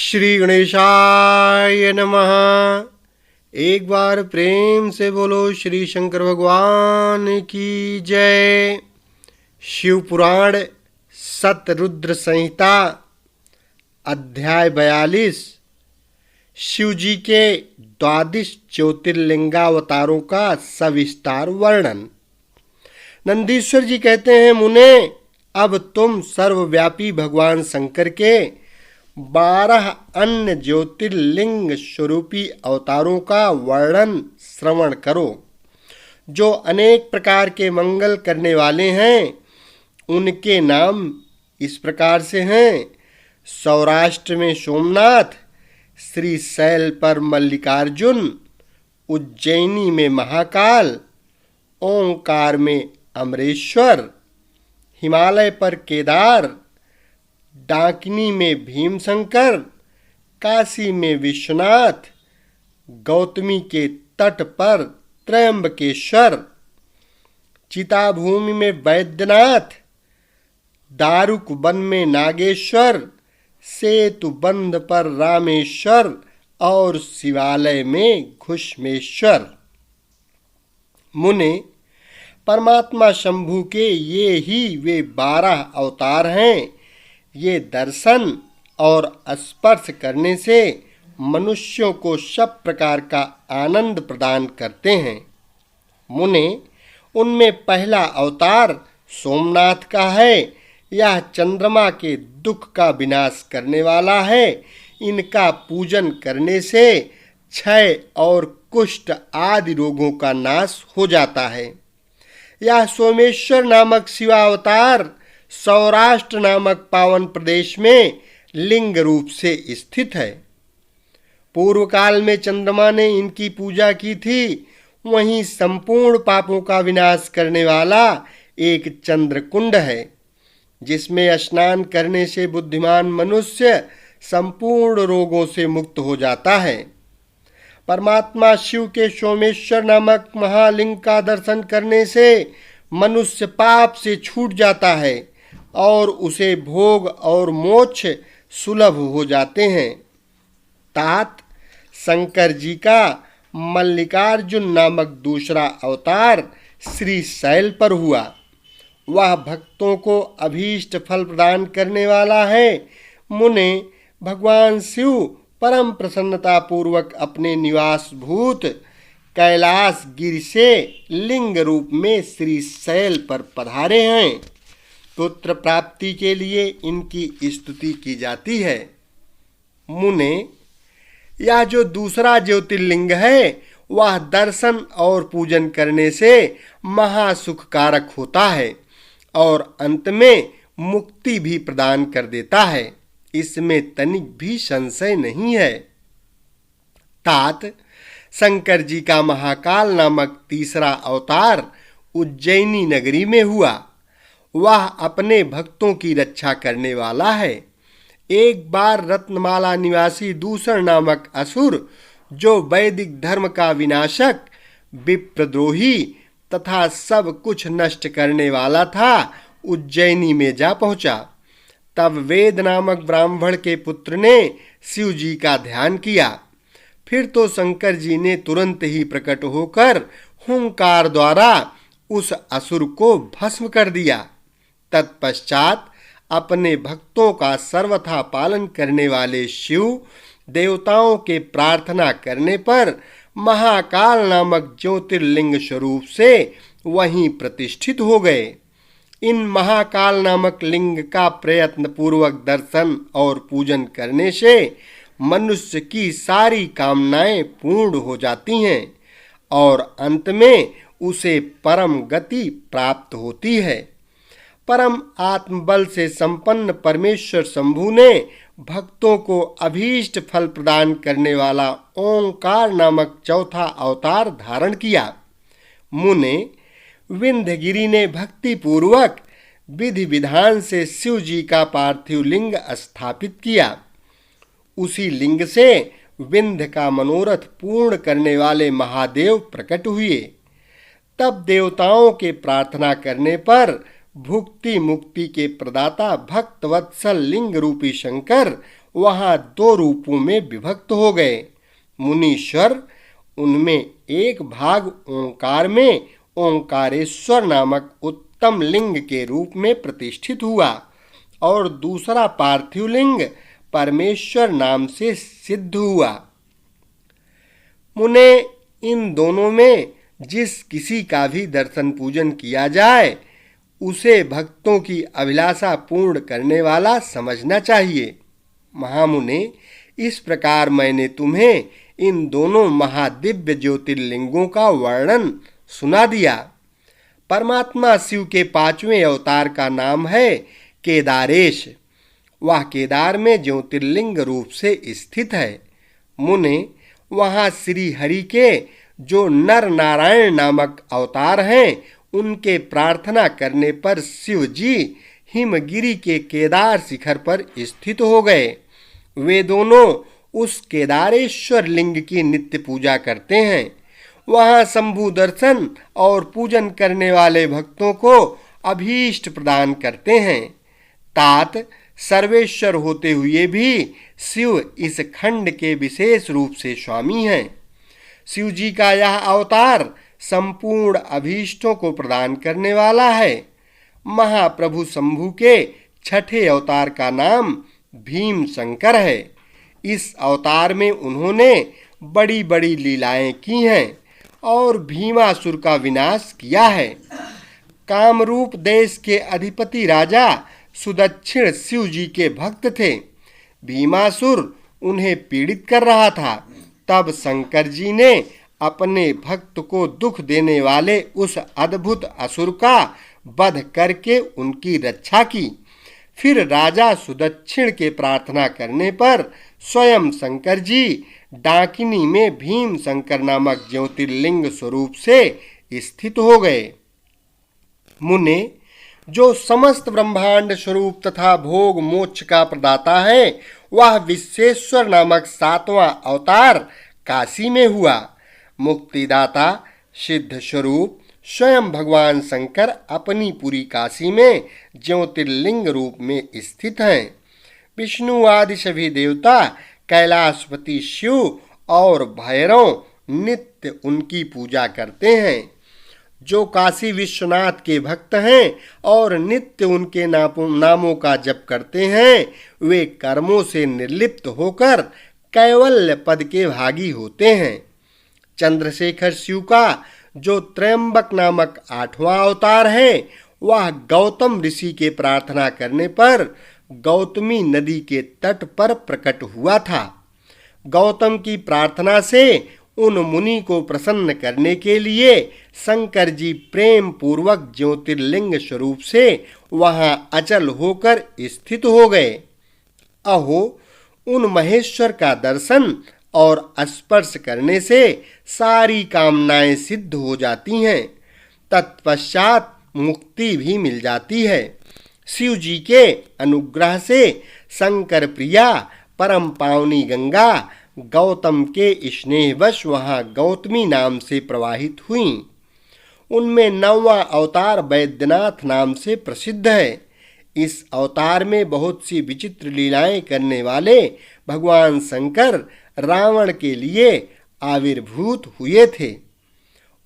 श्री गणेशाय नमः। एक बार प्रेम से बोलो श्री शंकर भगवान की जय। शिव पुराण सतरुद्र संहिता अध्याय 42 शिव जी के 22 ज्योतिर्लिंगावतारों का सविस्तार वर्णन। नंदीश्वर जी कहते हैं, मुने अब तुम सर्वव्यापी भगवान शंकर के 12 अन्य ज्योतिर्लिंग स्वरूपी अवतारों का वर्णन श्रवण करो, जो अनेक प्रकार के मंगल करने वाले हैं। उनके नाम इस प्रकार से हैं: सौराष्ट्र में सोमनाथ, श्रीशैल पर मल्लिकार्जुन, उज्जैनी में महाकाल, ओंकार में अमरेश्वर, हिमालय पर केदार, डाकिनी में भीमशंकर, काशी में विश्वनाथ, गौतमी के तट पर त्रयंबकेश्वर, चिताभूमि में वैद्यनाथ, दारुक वन में नागेश्वर, सेतु बंध पर रामेश्वर और शिवालय में घुष्मेश्वर। मुने, परमात्मा शंभु के ये ही वे 12 अवतार हैं। ये दर्शन और स्पर्श करने से मनुष्यों को सब प्रकार का आनंद प्रदान करते हैं। मुने, उनमें पहला अवतार सोमनाथ का है। यह चंद्रमा के दुख का विनाश करने वाला है। इनका पूजन करने से क्षय और कुष्ठ आदि रोगों का नाश हो जाता है। यह सोमेश्वर नामक शिवावतार सौराष्ट्र नामक पावन प्रदेश में लिंग रूप से स्थित है। पूर्व काल में चंद्रमा ने इनकी पूजा की थी। वहीं संपूर्ण पापों का विनाश करने वाला एक चंद्रकुंड है, जिसमें स्नान करने से बुद्धिमान मनुष्य संपूर्ण रोगों से मुक्त हो जाता है। परमात्मा शिव के सोमेश्वर नामक महालिंग का दर्शन करने से मनुष्य पाप से छूट जाता है और उसे भोग और मोक्ष सुलभ हो जाते हैं। तात शंकर जी का मल्लिकार्जुन नामक दूसरा अवतार श्रीशैल पर हुआ। वह भक्तों को अभीष्ट फल प्रदान करने वाला है। मुने, भगवान शिव परम प्रसन्नता पूर्वक अपने निवास भूत कैलाश गिरि से लिंग रूप में श्रीशैल पर पधारे हैं। पुत्र प्राप्ति के लिए इनकी स्तुति की जाती है। मुने, यह जो दूसरा ज्योतिर्लिंग है वह दर्शन और पूजन करने से महासुख कारक होता है और अंत में मुक्ति भी प्रदान कर देता है। इसमें तनिक भी संशय नहीं है। तात शंकर जी का महाकाल नामक तीसरा अवतार उज्जैनी नगरी में हुआ। वह अपने भक्तों की रक्षा करने वाला है। एक बार रत्नमाला निवासी दूषण नामक असुर, जो वैदिक धर्म का विनाशक, विप्रद्रोही तथा सब कुछ नष्ट करने वाला था, उज्जैनी में जा पहुंचा। तब वेद नामक ब्राह्मण के पुत्र ने शिव जी का ध्यान किया। फिर तो शंकर जी ने तुरंत ही प्रकट होकर हुंकार द्वारा उस असुर को भस्म कर दिया। तत्पश्चात अपने भक्तों का सर्वथा पालन करने वाले शिव देवताओं के प्रार्थना करने पर महाकाल नामक ज्योतिर्लिंग स्वरूप से वहीं प्रतिष्ठित हो गए। इन महाकाल नामक लिंग का प्रयत्न पूर्वक दर्शन और पूजन करने से मनुष्य की सारी कामनाएं पूर्ण हो जाती हैं और अंत में उसे परम गति प्राप्त होती है। परम आत्मबल से संपन्न परमेश्वर शंभु ने भक्तों को अभीष्ट फल प्रदान करने वाला ओंकार नामक चौथा अवतार धारण किया। मुने, विंध्यगिरि ने भक्ति पूर्वक विधि विधान से शिव जी का पार्थिव लिंग स्थापित किया। उसी लिंग से विंध्य का मनोरथ पूर्ण करने वाले महादेव प्रकट हुए। तब देवताओं के प्रार्थना करने पर भुक्ति मुक्ति के प्रदाता भक्त वत्सल लिंग रूपी शंकर वहां दो रूपों में विभक्त हो गए। मुनीश्वर उनमें एक भाग ओंकार में ओंकारेश्वर नामक उत्तम लिंग के रूप में प्रतिष्ठित हुआ और दूसरा पार्थिव लिंग परमेश्वर नाम से सिद्ध हुआ। मुने, इन दोनों में जिस किसी का भी दर्शन पूजन किया जाए उसे भक्तों की अभिलाषा पूर्ण करने वाला समझना चाहिए। महामुने, इस प्रकार मैंने तुम्हें इन दोनों महादिव्य ज्योतिर्लिंगों का वर्णन सुना दिया। परमात्मा शिव के 5वें अवतार का नाम है केदारेश। वह केदार में ज्योतिर्लिंग रूप से स्थित है। मुने, वहाँ श्री हरि के जो नर नारायण नामक अवतार हैं, उनके प्रार्थना करने पर शिव जी हिमगिरी के केदार शिखर पर स्थित हो गए। वे दोनों उस केदारेश्वर लिंग की नित्य पूजा करते हैं। वहाँ शंभु दर्शन और पूजन करने वाले भक्तों को अभीष्ट प्रदान करते हैं। तात सर्वेश्वर होते हुए भी शिव इस खंड के विशेष रूप से स्वामी हैं। शिव जी का यह अवतार संपूर्ण अभीष्टों को प्रदान करने वाला है। महाप्रभु शंभु के 6ठे अवतार का नाम भीम शंकर है। इस अवतार में उन्होंने बड़ी बड़ी लीलाएं की हैं और भीमासुर का विनाश किया है। कामरूप देश के अधिपति राजा सुदक्षिण शिव जी के भक्त थे। भीमासुर उन्हें पीड़ित कर रहा था। तब शंकर जी ने अपने भक्त को दुख देने वाले उस अद्भुत असुर का वध करके उनकी रक्षा की। फिर राजा सुदक्षिण के प्रार्थना करने पर स्वयं शंकर जी डाकिनी में भीम शंकर नामक ज्योतिर्लिंग स्वरूप से स्थित हो गए। मुने, जो समस्त ब्रह्मांड स्वरूप तथा भोग मोक्ष का प्रदाता है, वह विश्वेश्वर नामक 7वां अवतार काशी में हुआ। मुक्तिदाता सिद्ध स्वरूप स्वयं भगवान शंकर अपनी पूरी काशी में ज्योतिर्लिंग रूप में स्थित हैं। विष्णु आदि सभी देवता, कैलाशपति शिव और भैरव नित्य उनकी पूजा करते हैं। जो काशी विश्वनाथ के भक्त हैं और नित्य उनके नामों का जप करते हैं, वे कर्मों से निर्लिप्त होकर कैवल्य पद के भागी होते हैं। चंद्रशेखर शिव का जो त्रयंबक नामक 8वां अवतार है, वह गौतम ऋषि के प्रार्थना करने पर गौतमी नदी के तट पर प्रकट हुआ था। गौतम की प्रार्थना से उन मुनि को प्रसन्न करने के लिए शंकर जी प्रेम पूर्वक ज्योतिर्लिंग स्वरूप से वहां अचल होकर स्थित हो गए। अहो, उन महेश्वर का दर्शन और स्पर्श करने से सारी कामनाएं सिद्ध हो जाती हैं। तत्पश्चात मुक्ति भी मिल जाती है। शिव जी के अनुग्रह से शंकर प्रिया परम पावनी गंगा गौतम के स्नेहवश वहाँ गौतमी नाम से प्रवाहित हुई। उनमें 9वां अवतार वैद्यनाथ नाम से प्रसिद्ध है। इस अवतार में बहुत सी विचित्र लीलाएं करने वाले भगवान शंकर रावण के लिए आविर्भूत हुए थे।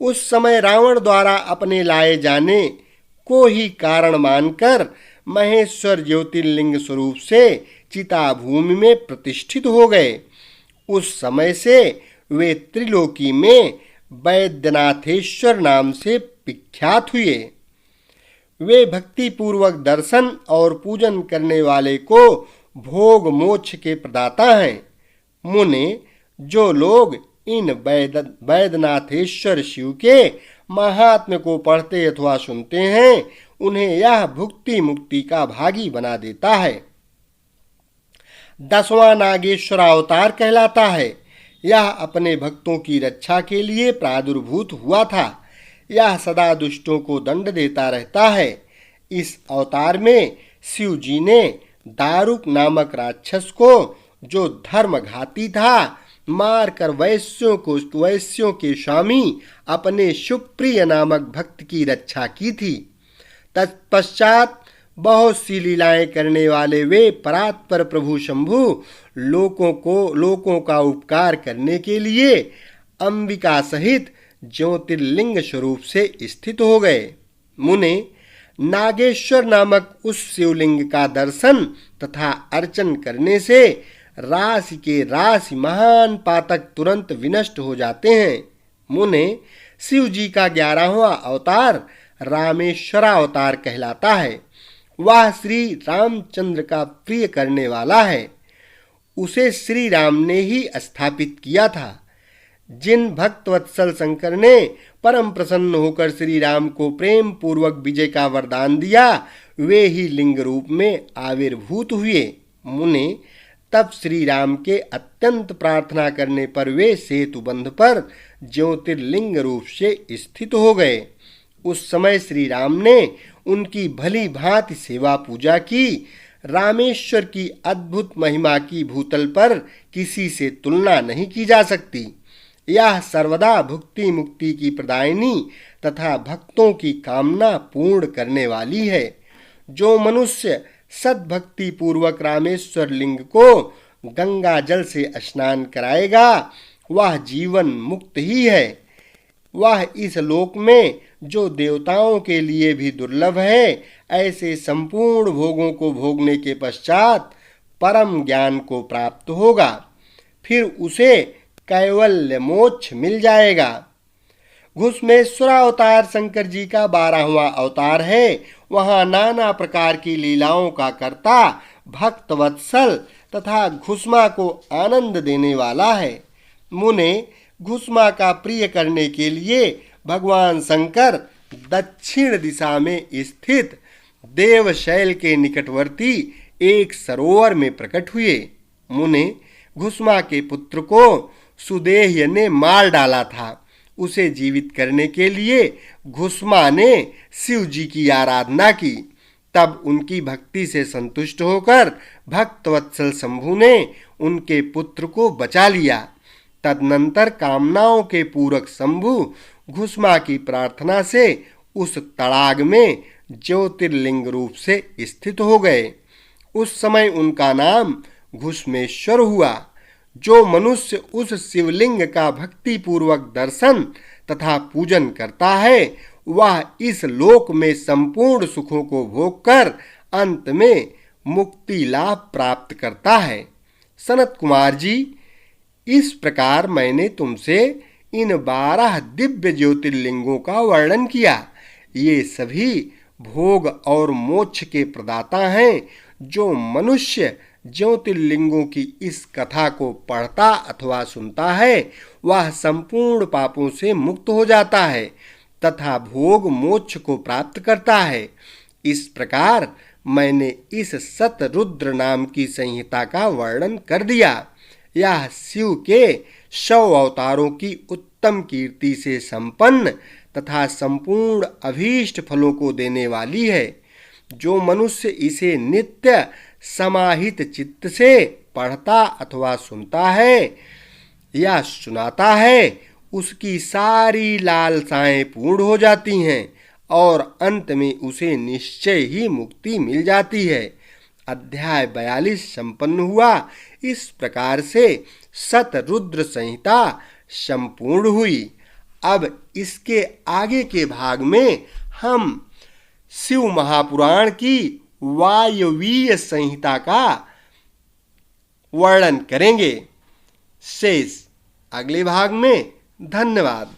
उस समय रावण द्वारा अपने लाए जाने को ही कारण मानकर महेश्वर ज्योतिर्लिंग स्वरूप से चिताभूमि में प्रतिष्ठित हो गए। उस समय से वे त्रिलोकी में वैद्यनाथेश्वर नाम से विख्यात हुए। वे भक्ति पूर्वक दर्शन और पूजन करने वाले को भोग मोक्ष के प्रदाता हैं। मुने, जो लोग इन वैद्यनाथेश्वर शिव के महात्म्य को पढ़ते अथवा सुनते हैं, उन्हें यह भुक्ति मुक्ति का भागी बना देता है। 10वां नागेश्वर अवतार कहलाता है। यह अपने भक्तों की रक्षा के लिए प्रादुर्भूत हुआ था। यह सदा दुष्टों को दंड देता रहता है। इस अवतार में शिव जी ने दारुक नामक राक्षस को, जो धर्मघाती था, मारकर वैश्यों के स्वामी अपने सुप्रिय नामक भक्त की रक्षा की थी। तत्पश्चात बहुत सी लीलाएं करने वाले वे परात्पर प्रभु शंभु लोकों का उपकार करने के लिए अंबिका सहित ज्योतिर्लिंग स्वरूप से स्थित हो गए। मुने, नागेश्वर नामक उस शिवलिंग का दर्शन तथा अर्चन करने से राशि के राशि महान पातक तुरंत विनष्ट हो जाते हैं। मुने, शिव जी का 11वां अवतार रामेश्वरावतार कहलाता है। वह श्री रामचंद्र का प्रिय करने वाला है। उसे श्री राम ने ही स्थापित किया था। जिन भक्तवत्सल शंकर ने परम प्रसन्न होकर श्री राम को प्रेम पूर्वक विजय का वरदान दिया, वे ही लिंग रूप में आविर्भूत हुए। मुने, तब श्री राम के अत्यंत प्रार्थना करने पर वे सेतु बंध पर ज्योतिर्लिंग रूप से स्थित हो गए। उस समय श्री राम ने उनकी भली भांति सेवा पूजा की। रामेश्वर की अद्भुत महिमा की भूतल पर किसी से तुलना नहीं की जा सकती। यह सर्वदा भुक्ति मुक्ति की प्रदायिनी तथा भक्तों की कामना पूर्ण करने वाली है। जो मनुष्य सद्भक्ति पूर्वक रामेश्वर लिंग को गंगा जल से स्नान कराएगा, वह जीवन मुक्त ही है। वह इस लोक में जो देवताओं के लिए भी दुर्लभ है, ऐसे संपूर्ण भोगों को भोगने के पश्चात परम ज्ञान को प्राप्त होगा। फिर उसे कैवल्य मोक्ष मिल जाएगा। घुसमेश्वरावतार शंकर जी का 12वां अवतार है। वहाँ नाना प्रकार की लीलाओं का कर्ता भक्त वत्सल तथा घुसमा को आनंद देने वाला है। मुने, घुसमा का प्रिय करने के लिए भगवान शंकर दक्षिण दिशा में स्थित देवशैल के निकटवर्ती एक सरोवर में प्रकट हुए। मुने, घुसमा के पुत्र को सुदेह्य ने मार डाला था। उसे जीवित करने के लिए घुसमा ने शिव जी की आराधना की। तब उनकी भक्ति से संतुष्ट होकर भक्तवत्सल शंभु ने उनके पुत्र को बचा लिया। तदनंतर कामनाओं के पूरक शंभु घुसमा की प्रार्थना से उस तड़ाग में ज्योतिर्लिंग रूप से स्थित हो गए। उस समय उनका नाम घुसमेश्वर हुआ। जो मनुष्य उस शिवलिंग का भक्ति पूर्वक दर्शन तथा पूजन करता है, वह इस लोक में संपूर्ण सुखों को भोगकर अंत में मुक्ति लाभ प्राप्त करता है। सनत कुमार जी, इस प्रकार मैंने तुमसे इन 12 दिव्य ज्योतिर्लिंगों का वर्णन किया। ये सभी भोग और मोक्ष के प्रदाता हैं। जो मनुष्य ज्योतिर्लिंगों की इस कथा को पढ़ता अथवा सुनता है, वह संपूर्ण पापों से मुक्त हो जाता है तथा भोग मोक्ष को प्राप्त करता है। इस प्रकार मैंने इस सतरुद्र नाम की संहिता का वर्णन कर दिया। यह शिव के 100 अवतारों की उत्तम कीर्ति से संपन्न तथा संपूर्ण अभीष्ट फलों को देने वाली है। जो मनुष्य इसे नित्य समाहित चित्त से पढ़ता अथवा सुनता है या सुनाता है, उसकी सारी लालसाएं पूर्ण हो जाती हैं और अंत में उसे निश्चय ही मुक्ति मिल जाती है। अध्याय 42 संपन्न हुआ। इस प्रकार से सतरुद्र संहिता संपूर्ण हुई। अब इसके आगे के भाग में हम शिव महापुराण की वायवीय संहिता का वर्णन करेंगे। शेष अगले भाग में। धन्यवाद।